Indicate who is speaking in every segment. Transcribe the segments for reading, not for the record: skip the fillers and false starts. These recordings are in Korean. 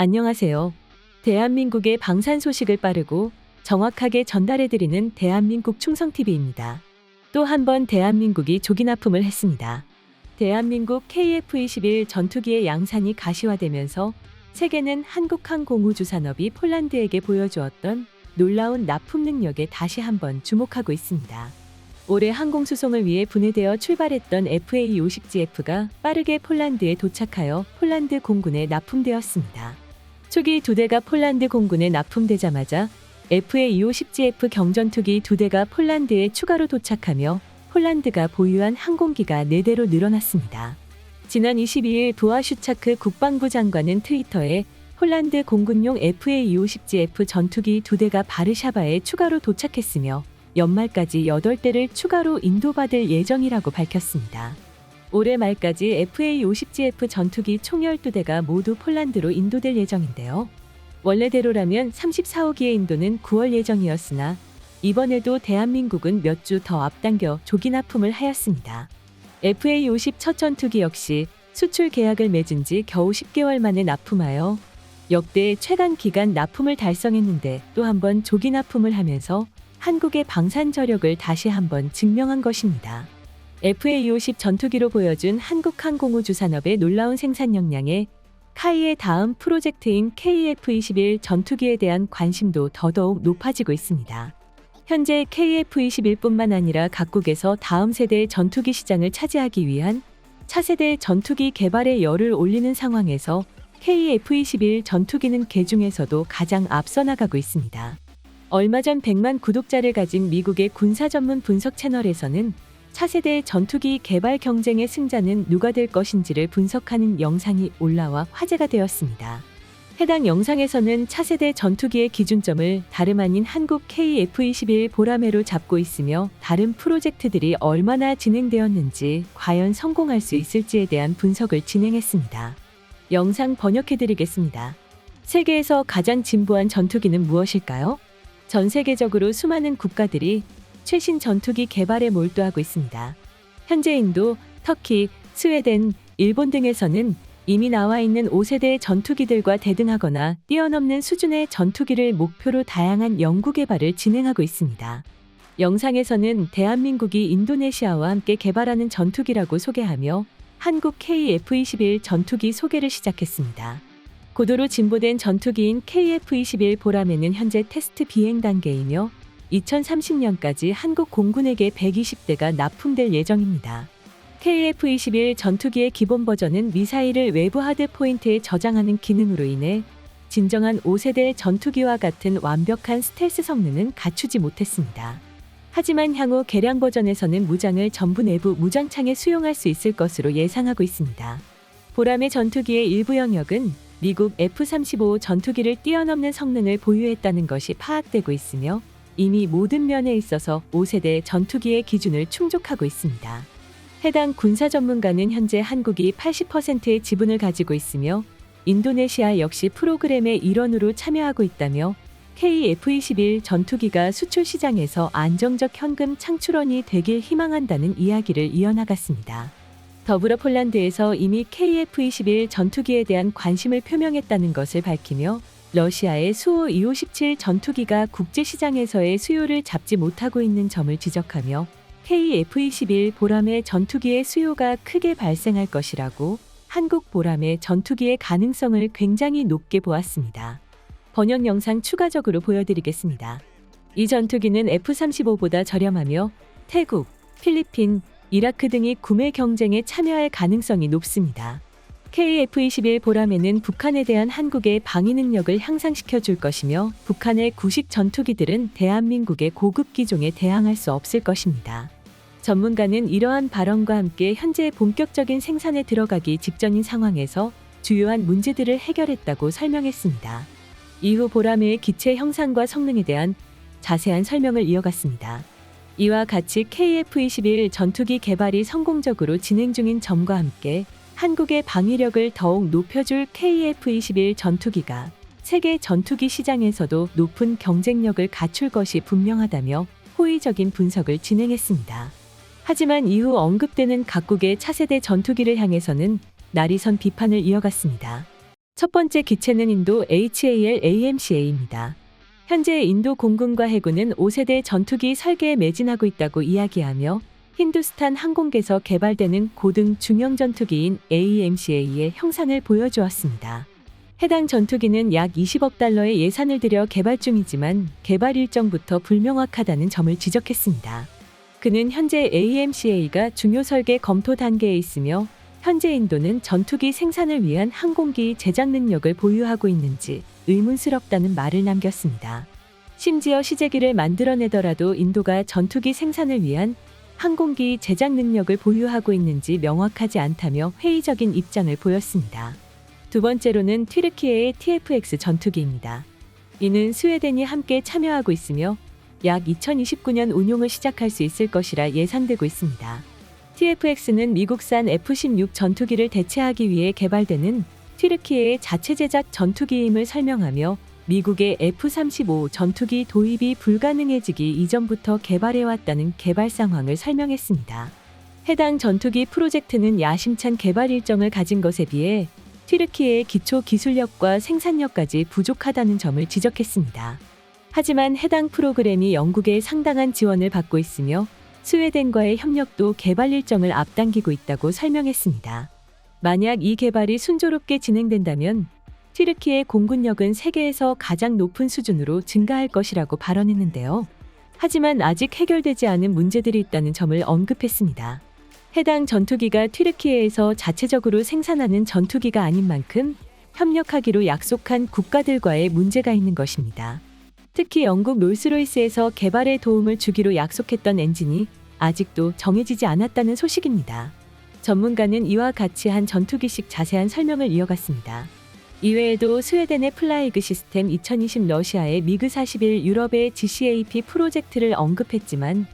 Speaker 1: 안녕하세요. 대한민국의 방산 소식을 빠르고 정확하게 전달해드리는 대한민국 충성TV입니다. 또 한 번 대한민국이 조기납품을 했습니다. 대한민국 KF-21 전투기의 양산이 가시화되면서 세계는 한국항공우주산업이 폴란드에게 보여주었던 놀라운 납품 능력에 다시 한번 주목하고 있습니다. 올해 항공수송을 위해 분해되어 출발했던 FA-50GF가 빠르게 폴란드에 도착하여 폴란드 공군에 납품되었습니다. 초기 2대가 폴란드 공군에 납품되자마자 FA-50GF 경전투기 2대가 폴란드에 추가로 도착하며 폴란드가 보유한 항공기가 4대로 늘어났습니다. 지난 22일 부아슈차크 국방부 장관은 트위터에 폴란드 공군용 FA-50GF 전투기 2대가 바르샤바에 추가로 도착했으며 연말까지 8대를 추가로 인도받을 예정이라고 밝혔습니다. 올해 말까지 FA-50GF 전투기 총 12대가 모두 폴란드로 인도될 예정인데요. 원래대로라면 34호기의 인도는 9월 예정이었으나 이번에도 대한민국은 몇 주 더 앞당겨 조기 납품을 하였습니다. FA-50 첫 전투기 역시 수출 계약을 맺은 지 겨우 10개월 만에 납품하여 역대 최단 기간 납품을 달성했는데 또 한 번 조기 납품을 하면서 한국의 방산 저력을 다시 한번 증명한 것입니다. FA-50 전투기로 보여준 한국항공우주산업의 놀라운 생산 역량에 카이의 다음 프로젝트인 KF-21 전투기에 대한 관심도 더더욱 높아지고 있습니다. 현재 KF-21뿐만 아니라 각국에서 다음 세대의 전투기 시장을 차지하기 위한 차세대 전투기 개발에 열을 올리는 상황에서 KF-21 전투기는 개중에서도 가장 앞서 나가고 있습니다. 얼마 전 100만 구독자를 가진 미국의 군사 전문 분석 채널에서는 차세대 전투기 개발 경쟁의 승자는 누가 될 것인지를 분석하는 영상이 올라와 화제가 되었습니다. 해당 영상에서는 차세대 전투기의 기준점을 다름 아닌 한국 KF-21 보라매로 잡고 있으며 다른 프로젝트들이 얼마나 진행되었는지 과연 성공할 수 있을지에 대한 분석을 진행했습니다. 영상 번역해드리겠습니다. 세계에서 가장 진보한 전투기는 무엇일까요? 전 세계적으로 수많은 국가들이 최신 전투기 개발에 몰두하고 있습니다. 현재 인도, 터키, 스웨덴, 일본 등에서는 이미 나와 있는 5세대의 전투기들과 대등하거나 뛰어넘는 수준의 전투기를 목표로 다양한 연구 개발을 진행하고 있습니다. 영상에서는 대한민국이 인도네시아와 함께 개발하는 전투기라고 소개하며 한국 KF-21 전투기 소개를 시작했습니다. 고도로 진보된 전투기인 KF-21 보라매는 현재 테스트 비행 단계이며 2030년까지 한국 공군에게 120대가 납품될 예정입니다. KF-21 전투기의 기본 버전은 미사일을 외부 하드 포인트에 저장하는 기능으로 인해 진정한 5세대 전투기와 같은 완벽한 스텔스 성능은 갖추지 못했습니다. 하지만 향후 개량 버전에서는 무장을 전부 내부 무장창에 수용할 수 있을 것으로 예상하고 있습니다. 보라매 전투기의 일부 영역은 미국 F-35 전투기를 뛰어넘는 성능을 보유했다는 것이 파악되고 있으며 이미 모든 면에 있어서 5세대 전투기의 기준을 충족하고 있습니다. 해당 군사 전문가는 현재 한국이 80%의 지분을 가지고 있으며 인도네시아 역시 프로그램의 일원으로 참여하고 있다며 KF-21 전투기가 수출 시장에서 안정적 현금 창출원이 되길 희망한다는 이야기를 이어나갔습니다. 더불어 폴란드에서 이미 KF-21 전투기에 대한 관심을 표명했다는 것을 밝히며 러시아의 수호 257 전투기가 국제시장에서의 수요를 잡지 못하고 있는 점을 지적하며 KF-21 보라매 전투기의 수요가 크게 발생할 것이라고 한국 보라매 전투기의 가능성을 굉장히 높게 보았습니다. 번역 영상 추가적으로 보여드리겠습니다. 이 전투기는 F-35보다 저렴하며 태국, 필리핀, 이라크 등이 구매 경쟁에 참여할 가능성이 높습니다. KF-21 보라매는 북한에 대한 한국의 방위 능력을 향상시켜 줄 것이며 북한의 구식 전투기들은 대한민국의 고급 기종에 대항할 수 없을 것입니다. 전문가는 이러한 발언과 함께 현재 본격적인 생산에 들어가기 직전인 상황에서 주요한 문제들을 해결했다고 설명했습니다. 이후 보라매의 기체 형상과 성능에 대한 자세한 설명을 이어갔습니다. 이와 같이 KF-21 전투기 개발이 성공적으로 진행 중인 점과 함께 한국의 방위력을 더욱 높여줄 KF-21 전투기가 세계 전투기 시장에서도 높은 경쟁력을 갖출 것이 분명하다며 호의적인 분석을 진행했습니다. 하지만 이후 언급되는 각국의 차세대 전투기를 향해서는 날이 선 비판을 이어갔습니다. 첫 번째 기체는 인도 HAL-AMCA입니다. 현재 인도 공군과 해군은 5세대 전투기 설계에 매진하고 있다고 이야기하며 힌두스탄 항공에서 개발되는 고등 중형 전투기인 AMCA의 형상을 보여주었습니다. 해당 전투기는 약 20억 달러의 예산을 들여 개발 중이지만 개발 일정부터 불명확하다는 점을 지적했습니다. 그는 현재 AMCA가 중요 설계 검토 단계에 있으며 현재 인도는 전투기 생산을 위한 항공기 제작 능력을 보유하고 있는지 의문스럽다는 말을 남겼습니다. 심지어 시제기를 만들어내더라도 인도가 전투기 생산을 위한 항공기 제작 능력을 보유하고 있는지 명확하지 않다며 회의적인 입장을 보였습니다. 두 번째로는 튀르키예의 TFX 전투기입니다. 이는 스웨덴이 함께 참여하고 있으며 약 2029년 운용을 시작할 수 있을 것이라 예상되고 있습니다. TFX는 미국산 F-16 전투기를 대체하기 위해 개발되는 튀르키예의 자체 제작 전투기임을 설명하며 미국의 F-35 전투기 도입이 불가능해지기 이전부터 개발해왔다는 개발 상황을 설명했습니다. 해당 전투기 프로젝트는 야심찬 개발 일정을 가진 것에 비해 튀르키예의 기초 기술력과 생산력까지 부족하다는 점을 지적했습니다. 하지만 해당 프로그램이 영국의 상당한 지원을 받고 있으며 스웨덴과의 협력도 개발 일정을 앞당기고 있다고 설명했습니다. 만약 이 개발이 순조롭게 진행된다면 튀르키예 공군력은 세계에서 가장 높은 수준으로 증가할 것이라고 발언했는데요. 하지만 아직 해결되지 않은 문제들이 있다는 점을 언급했습니다. 해당 전투기가 튀르키예에서 자체적으로 생산하는 전투기가 아닌 만큼 협력하기로 약속한 국가들과의 문제가 있는 것입니다. 특히 영국 롤스로이스에서 개발에 도움을 주기로 약속했던 엔진이 아직도 정해지지 않았다는 소식입니다. 전문가는 이와 같이 한 전투기식 자세한 설명을 이어갔습니다. 이외에도 스웨덴의 플라이그 시스템 2020 러시아의 미그 41 유럽의 GCAP 프로젝트를 언급했지만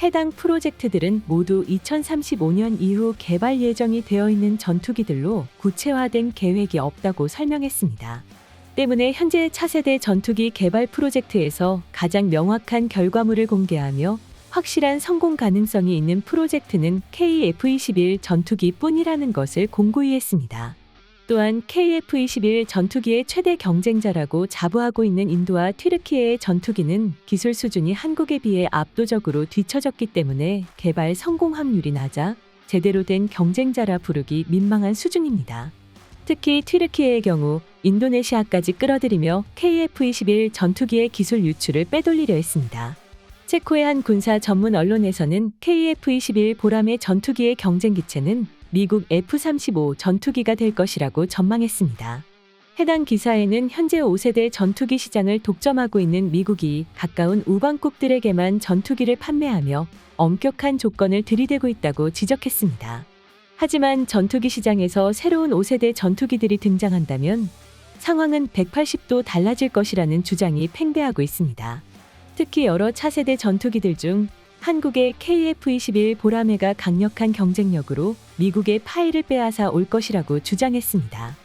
Speaker 1: 해당 프로젝트들은 모두 2035년 이후 개발 예정이 되어 있는 전투기들로 구체화된 계획이 없다고 설명했습니다. 때문에 현재 차세대 전투기 개발 프로젝트에서 가장 명확한 결과물을 공개하며 확실한 성공 가능성이 있는 프로젝트는 KF-21 전투기뿐이라는 것을 공고히 했습니다. 또한 KF-21 전투기의 최대 경쟁자라고 자부하고 있는 인도와 튀르키예의 전투기는 기술 수준이 한국에 비해 압도적으로 뒤처졌기 때문에 개발 성공 확률이 낮아 제대로 된 경쟁자라 부르기 민망한 수준입니다. 특히 튀르키예의 경우 인도네시아까지 끌어들이며 KF-21 전투기의 기술 유출을 빼돌리려 했습니다. 체코의 한 군사 전문 언론에서는 KF-21 보람의 전투기의 경쟁 기체는 미국 F-35 전투기가 될 것이라고 전망했습니다. 해당 기사에는 현재 5세대 전투기 시장을 독점하고 있는 미국이 가까운 우방국들에게만 전투기를 판매하며 엄격한 조건을 들이대고 있다고 지적했습니다. 하지만 전투기 시장에서 새로운 5세대 전투기들이 등장한다면 상황은 180도 달라질 것이라는 주장이 팽배하고 있습니다. 특히 여러 차세대 전투기들 중 한국의 KF-21 보라매가 강력한 경쟁력으로 미국의 파이를 빼앗아 올 것이라고 주장했습니다.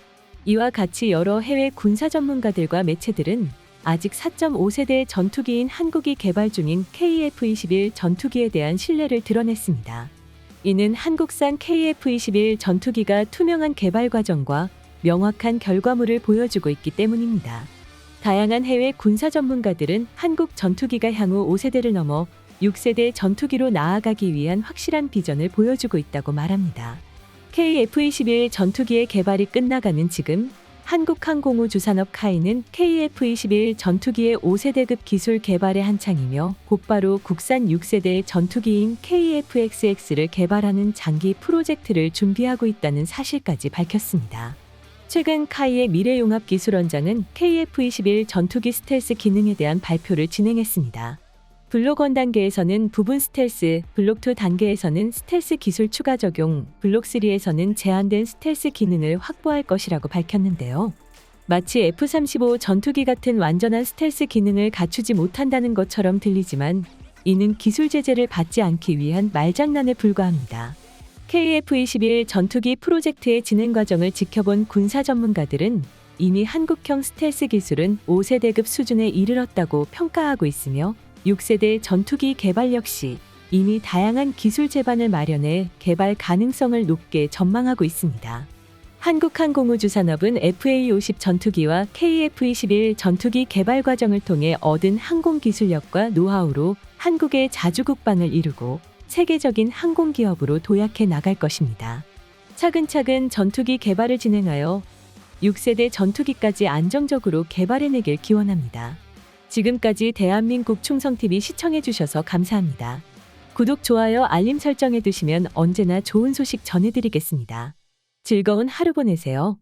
Speaker 1: 이와 같이 여러 해외 군사 전문가들과 매체들은 아직 4.5세대 전투기인 한국이 개발 중인 KF-21 전투기에 대한 신뢰를 드러냈습니다. 이는 한국산 KF-21 전투기가 투명한 개발 과정과 명확한 결과물을 보여주고 있기 때문입니다. 다양한 해외 군사 전문가들은 한국 전투기가 향후 5세대를 넘어 6세대 전투기로 나아가기 위한 확실한 비전을 보여주고 있다고 말합니다. KF-21 전투기의 개발이 끝나가는 지금 한국항공우주산업 카이는 KF-21 전투기의 5세대급 기술 개발에 한창이며 곧바로 국산 6세대 전투기인 KF-XX를 개발하는 장기 프로젝트를 준비하고 있다는 사실까지 밝혔습니다. 최근 카이의 미래융합기술원장은 KF-21 전투기 스텔스 기능에 대한 발표를 진행했습니다. 블록 1 단계에서는 부분 스텔스, 블록 2 단계에서는 스텔스 기술 추가 적용, 블록 3에서는 제한된 스텔스 기능을 확보할 것이라고 밝혔는데요. 마치 F-35 전투기 같은 완전한 스텔스 기능을 갖추지 못한다는 것처럼 들리지만 이는 기술 제재를 받지 않기 위한 말장난에 불과합니다. KF-21 전투기 프로젝트의 진행 과정을 지켜본 군사 전문가들은 이미 한국형 스텔스 기술은 5세대급 수준에 이르렀다고 평가하고 있으며 6세대 전투기 개발 역시 이미 다양한 기술 제반을 마련해 개발 가능성을 높게 전망하고 있습니다. 한국항공우주산업은 FA-50 전투기와 KF-21 전투기 개발 과정을 통해 얻은 항공 기술력과 노하우로 한국의 자주국방을 이루고 세계적인 항공기업으로 도약해 나갈 것입니다. 차근차근 전투기 개발을 진행하여 6세대 전투기까지 안정적으로 개발해내길 기원합니다. 지금까지 대한민국 충성TV 시청해주셔서 감사합니다. 구독, 좋아요, 알림 설정해두시면 언제나 좋은 소식 전해드리겠습니다. 즐거운 하루 보내세요.